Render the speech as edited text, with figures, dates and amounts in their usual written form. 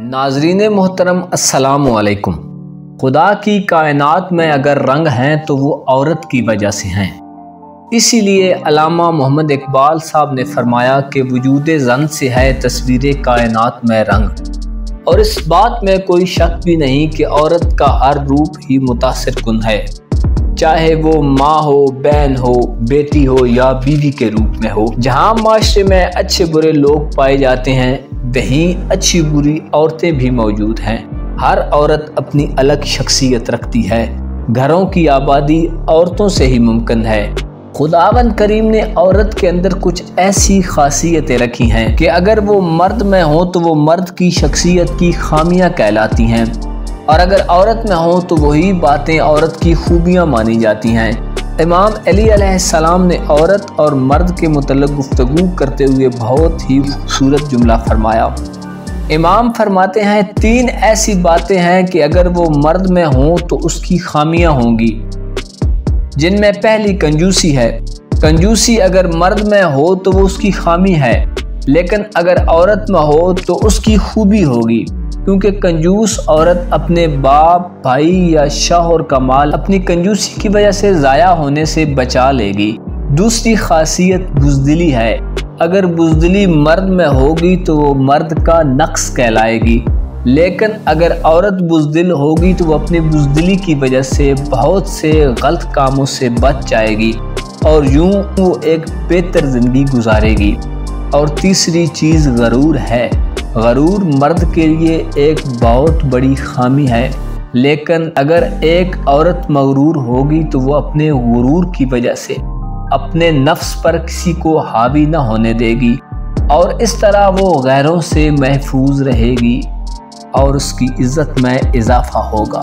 नाज़रीन मोहतरम अस्सलाम वालेकुम। खुदा की कायनात में अगर रंग हैं तो वो औरत की वजह से हैं। इसीलिए अल्लामा मोहम्मद इकबाल साहब ने फरमाया कि वजूदे ज़न से है तस्वीर कायनात में रंग। और इस बात में कोई शक भी नहीं कि औरत का हर रूप ही मुतासिर कुन है, चाहे वो माँ हो, बहन हो, बेटी हो या बीवी के रूप में हो। जहाँ माशरे में अच्छे बुरे लोग पाए जाते हैं वहीं अच्छी बुरी औरतें भी मौजूद हैं। हर औरत अपनी अलग शख्सियत रखती है। घरों की आबादी औरतों से ही मुमकिन है। खुदावंद करीम ने औरत के अंदर कुछ ऐसी खासियतें रखी हैं कि अगर वो मर्द में हो तो वो मर्द की शख्सियत की खामियां कहलाती हैं, और अगर औरत में हो तो वही बातें औरत की खूबियां मानी जाती हैं। इमाम अली अलैहिस्सलाम ने औरत और मर्द के मुतल्लिक़ गुफ्तगू करते हुए बहुत ही खूबसूरत जुमला फरमाया। इमाम फरमाते हैं, 3 ऐसी बातें हैं कि अगर वो मर्द में हो तो उसकी खामियां होंगी, जिनमें पहली कंजूसी है। कंजूसी अगर मर्द में हो तो वो उसकी खामी है, लेकिन अगर औरत में हो तो उसकी खूबी होगी, क्योंकि कंजूस औरत अपने बाप, भाई या शौहर का माल अपनी कंजूसी की वजह से ज़ाया होने से बचा लेगी। दूसरी खासियत बुज़दिली है। अगर बुज़दिली मर्द में होगी तो वो मर्द का नक्स कहलाएगी, लेकिन अगर औरत बुज़दिल होगी तो वो अपनी बुज़दिली की वजह से बहुत से गलत कामों से बच जाएगी और यूं वो एक बेहतर ज़िंदगी गुजारेगी। और तीसरी चीज़ गरूर है। गरूर मर्द के लिए एक बहुत बड़ी खामी है, लेकिन अगर एक औरत मगरूर होगी तो वो अपने गुरूर की वजह से अपने नफ्स पर किसी को हावी न होने देगी, और इस तरह वो गैरों से महफूज रहेगी और उसकी इज्जत में इजाफा होगा।